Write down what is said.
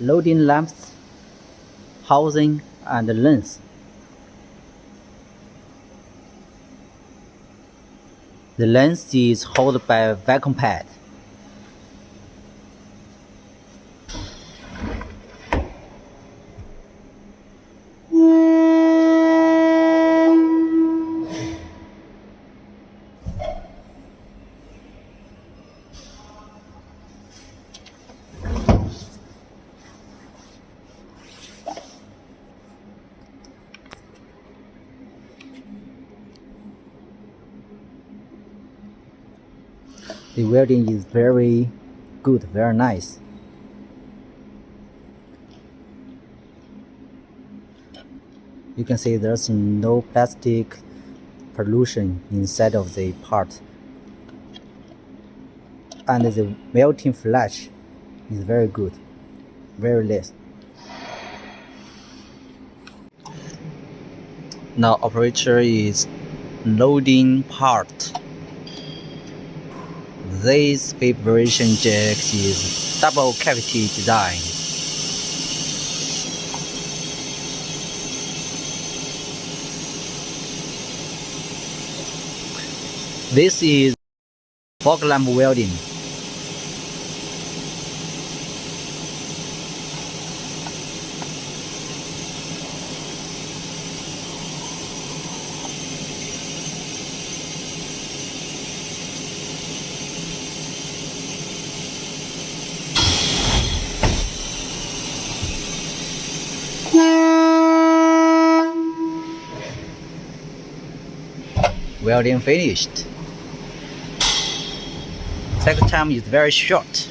loading length, housing, and length. The length is held by a vacuum pad. The welding is very good, very nice. You can see there's no plastic pollution inside of the part. And the melting flash is very good, very less. Now operator is loading part. This vibration jack is double cavity design. This is fog lamp welding. Welding finished. Cycle time is very short.